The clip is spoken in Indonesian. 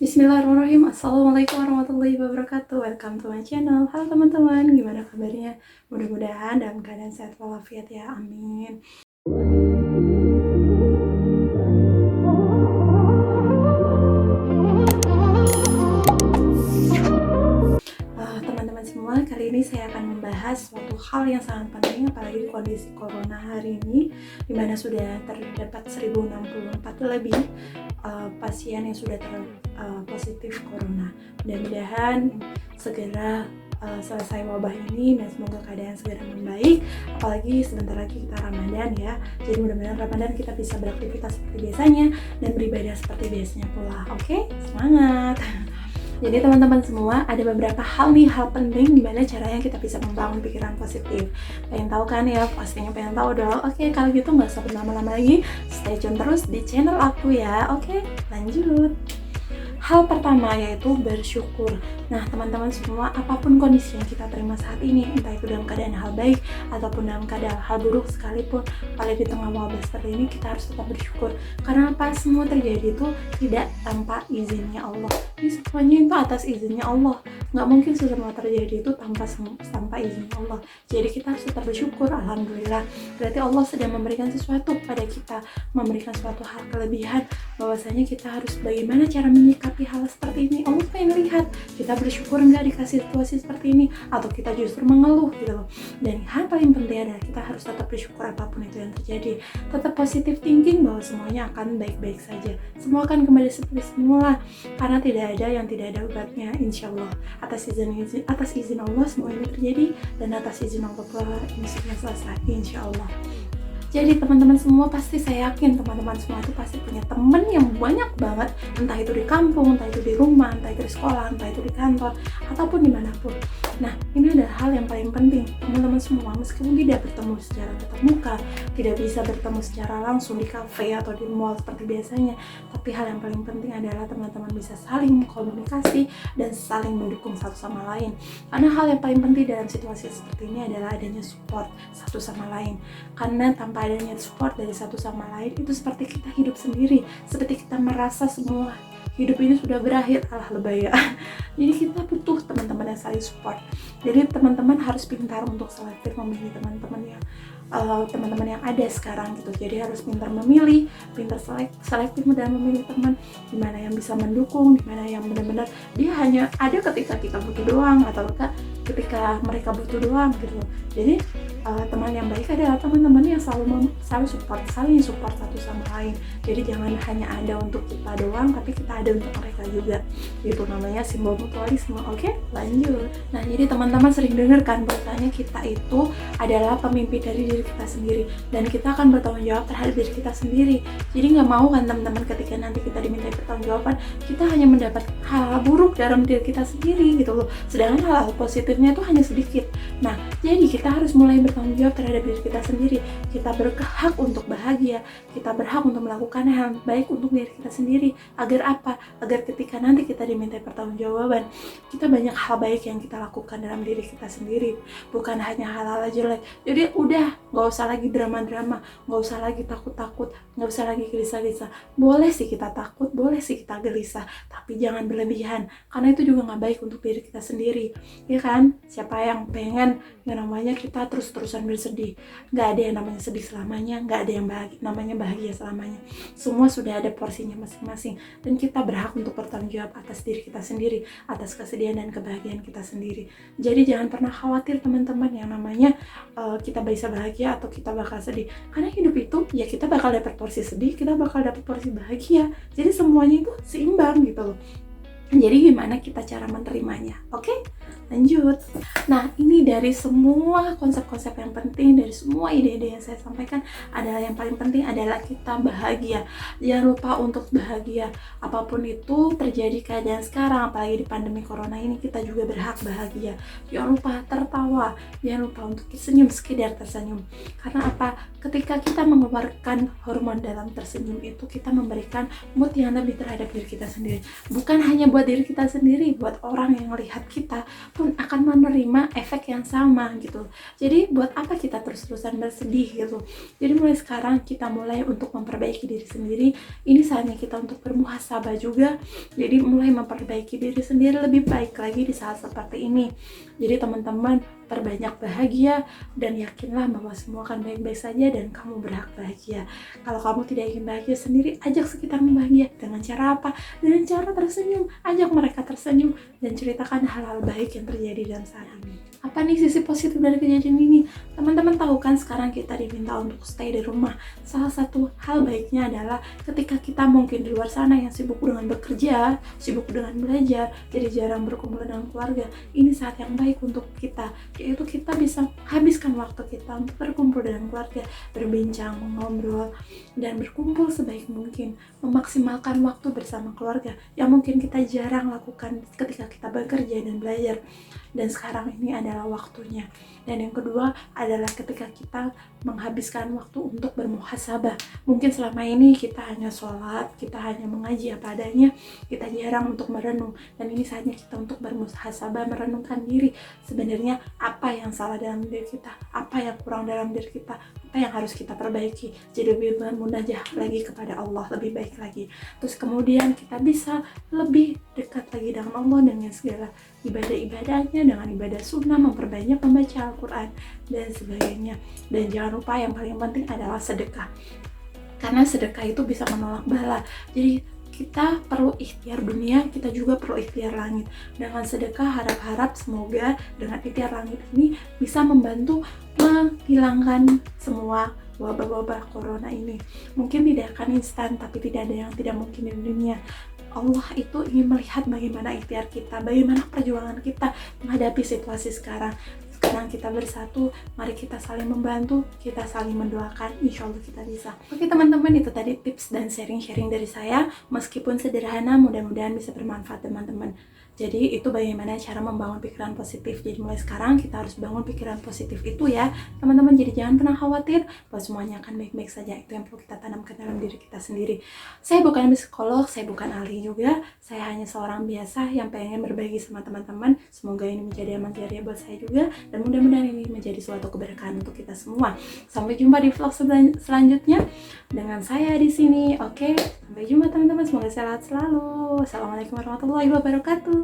Bismillahirrahmanirrahim. Assalamualaikum warahmatullahi wabarakatuh. Welcome to my channel. Halo teman-teman, gimana kabarnya? Mudah-mudahan dalam keadaan sehat walafiat ya, amin. Teman-teman semua, kali ini saya akan membahas suatu hal yang sangat penting, apalagi di kondisi corona hari ini, dimana sudah terdapat 1064 lebih pasien yang sudah positif corona. Mudah-mudahan segera selesai wabah ini dan semoga keadaan segera membaik, apalagi sebentar lagi kita Ramadan ya. Jadi mudah-mudahan Ramadan kita bisa beraktivitas seperti biasanya dan beribadah seperti biasanya pula. Oke, semangat. Jadi teman-teman semua, ada beberapa hal penting gimana caranya kita bisa membangun pikiran positif. Pengen tahu kan ya? Pastinya pengen tahu dong. Oke, kalau gitu nggak usah berlama-lama lagi, stay tune terus di channel aku ya. Oke, lanjut. Hal pertama yaitu bersyukur. Nah teman-teman semua, apapun kondisi yang kita terima saat ini, entah itu dalam keadaan hal baik ataupun dalam keadaan hal buruk sekalipun, apalagi di tengah wabah seperti ini, kita harus tetap bersyukur. Karena apa? Semua terjadi itu tidak tanpa izinnya Allah. Ini semuanya itu atas izinnya Allah. Nggak mungkin semua terjadi itu tanpa izinnya Allah. Jadi kita harus tetap bersyukur. Alhamdulillah, berarti Allah sedang memberikan sesuatu pada kita, memberikan suatu hal kelebihan, bahwasanya kita harus bagaimana cara menyikapi hal seperti ini. Allah pengen lihat kita bersyukur nggak dikasih situasi seperti ini, atau kita justru mengeluh gitu loh. Dan hal paling penting adalah kita harus tetap bersyukur apapun itu yang terjadi. Tetap positive thinking bahwa semuanya akan baik-baik saja. Semua akan kembali seperti semula, karena tidak ada yang tidak ada obatnya, insya Allah. Atas izin Allah semua ini terjadi, dan atas izin Allah pula ini sudah selesai, insya Allah. Jadi teman-teman semua, pasti saya yakin teman-teman semua itu pasti punya teman yang banyak banget, entah itu di kampung, entah itu di rumah, entah itu di sekolah, entah itu di kantor, ataupun dimanapun. Nah, ini adalah hal yang paling penting. Teman-teman semua, meskipun tidak bertemu secara tatap muka, tidak bisa bertemu secara langsung di kafe atau di mall seperti biasanya, tapi hal yang paling penting adalah teman-teman bisa saling komunikasi dan saling mendukung satu sama lain. Karena hal yang paling penting dalam situasi seperti ini adalah adanya support satu sama lain. Karena tanpa adanya support dari satu sama lain, itu seperti kita hidup sendiri, seperti kita merasa semua hidup ini sudah berakhir, lebay ya. Jadi kita butuh teman-teman yang saling support. Jadi teman-teman harus pintar untuk selektif memilih teman-teman yang ada sekarang gitu. Jadi harus pintar memilih, pintar selektif dalam memilih teman, dimana yang bisa mendukung, dimana yang benar-benar dia hanya ada ketika kita butuh doang, atau ketika mereka butuh doang gitu. Jadi teman yang baik adalah teman-teman yang saling support satu sama lain. Jadi jangan hanya ada untuk kita doang, tapi kita ada untuk mereka juga. Itu namanya simbol mutualisme. Oke, lanjut. Nah, jadi teman-teman sering dengar kan bahwasanya kita itu adalah pemimpin dari diri kita sendiri, dan kita akan bertanggung jawab terhadap diri kita sendiri. Jadi nggak mau kan teman-teman ketika nanti kita diminta pertanggungjawaban, kita hanya mendapat hal buruk dalam diri kita sendiri gitu loh. Sedangkan hal positifnya itu hanya sedikit. Nah, jadi kita harus mulai bertanggung jawab terhadap diri kita sendiri. Kita berhak untuk bahagia, kita berhak untuk melakukan hal baik untuk diri kita sendiri. Agar apa? Agar ketika nanti kita diminta pertanggungjawaban, kita banyak hal baik yang kita lakukan dalam diri kita sendiri, bukan hanya hal-hal jelek. Jadi udah, gak usah lagi drama-drama, gak usah lagi takut-takut, gak usah lagi gelisah-gelisah. Boleh sih kita takut, boleh sih kita gelisah, tapi jangan berlebihan, karena itu juga gak baik untuk diri kita sendiri, ya kan? Siapa yang pengen yang namanya kita terus-terusan bersedih? Gak ada yang namanya sedih selamanya, gak ada yang namanya bahagia selamanya. Semua sudah ada porsinya masing-masing, dan kita berhak untuk bertanggung jawab atas diri kita sendiri, atas kesedihan dan kebahagiaan kita sendiri. Jadi jangan pernah khawatir teman-teman yang namanya kita bisa bahagia atau kita bakal sedih, karena hidup itu ya kita bakal dapat porsi sedih, kita bakal dapat porsi bahagia. Jadi semuanya itu seimbang gitu loh. Jadi gimana kita cara menerimanya? Oke? Lanjut. Nah, ini dari semua konsep-konsep yang penting, dari semua ide-ide yang saya sampaikan, adalah yang paling penting adalah kita bahagia. Jangan lupa untuk bahagia. Apapun itu terjadi keadaan sekarang, apalagi di pandemi corona ini, kita juga berhak bahagia. Jangan lupa tertawa, jangan lupa untuk senyum, sekedar tersenyum. Karena apa? Ketika kita mengeluarkan hormon dalam tersenyum itu, kita memberikan mood yang lebih terhadap diri kita sendiri. Bukan hanya buat diri kita sendiri, buat orang yang melihat kita, pun akan menerima efek yang sama gitu. Jadi buat apa kita terus-terusan bersedih gitu. Jadi mulai sekarang kita mulai untuk memperbaiki diri sendiri. Ini saatnya kita untuk bermuhasabah juga. Jadi mulai memperbaiki diri sendiri lebih baik lagi di saat seperti ini. Jadi teman-teman, perbanyak bahagia dan yakinlah bahwa semua akan baik-baik saja dan kamu berhak bahagia. Kalau kamu tidak ingin bahagia sendiri, ajak sekitarmu bahagia. Dengan cara apa? Dengan cara tersenyum. Ajak mereka tersenyum dan ceritakan hal-hal baik yang terjadi dalam saat ini. Apa nih sisi positif dari kejadian ini? Teman-teman tahu kan sekarang kita diminta untuk stay di rumah. Salah satu hal baiknya adalah ketika kita mungkin di luar sana yang sibuk dengan bekerja, sibuk dengan belajar, jadi jarang berkumpul dengan keluarga. Ini saat yang baik untuk kita, yaitu kita bisa habiskan waktu kita untuk berkumpul dengan keluarga, berbincang, mengobrol, dan berkumpul sebaik mungkin, memaksimalkan waktu bersama keluarga yang mungkin kita jarang lakukan ketika kita bekerja dan belajar. Dan sekarang ini adalah waktunya. Dan yang kedua adalah ketika kita menghabiskan waktu untuk bermuhasabah. Mungkin selama ini kita hanya sholat, kita hanya mengaji apa adanya, kita jarang untuk merenung. Dan ini saatnya kita untuk bermuhasabah, merenungkan diri. Sebenarnya apa yang salah dalam diri kita, apa yang kurang dalam diri kita, apa yang harus kita perbaiki. Jadi lebih bermunajah lagi kepada Allah, lebih baik lagi. Terus kemudian kita bisa lebih dekat lagi dengan Allah dengan segala ibadah-ibadahnya, dengan ibadah sunnah, memperbanyak membaca Al-Quran dan sebagainya. Dan jangan lupa yang paling penting adalah sedekah, karena sedekah itu bisa menolak bala. Jadi kita perlu ikhtiar dunia, kita juga perlu ikhtiar langit. Dengan sedekah harap-harap semoga dengan ikhtiar langit ini bisa membantu menghilangkan semua wabah-wabah corona ini. Mungkin tidak akan instan, tapi tidak ada yang tidak mungkin di dunia. Allah itu ingin melihat bagaimana ikhtiar kita, bagaimana perjuangan kita menghadapi situasi sekarang. Sekarang kita bersatu, mari kita saling membantu, kita saling mendoakan, insya Allah kita bisa. Oke teman-teman, itu tadi tips dan sharing-sharing dari saya. Meskipun sederhana, mudah-mudahan bisa bermanfaat teman-teman. Jadi itu bagaimana cara membangun pikiran positif. Jadi mulai sekarang kita harus bangun pikiran positif itu ya teman-teman. Jadi jangan pernah khawatir bahwa semuanya akan baik-baik saja. Itu yang perlu kita tanamkan dalam diri kita sendiri. Saya bukan psikolog, saya bukan ahli juga. Saya hanya seorang biasa yang pengen berbagi sama teman-teman. Semoga ini menjadi amal jariah buat saya juga. Dan mudah-mudahan ini menjadi suatu keberkahan untuk kita semua. Sampai jumpa di vlog selanjutnya dengan saya di sini. Oke, sampai jumpa teman-teman. Semoga sehat selalu. Assalamualaikum warahmatullahi wabarakatuh.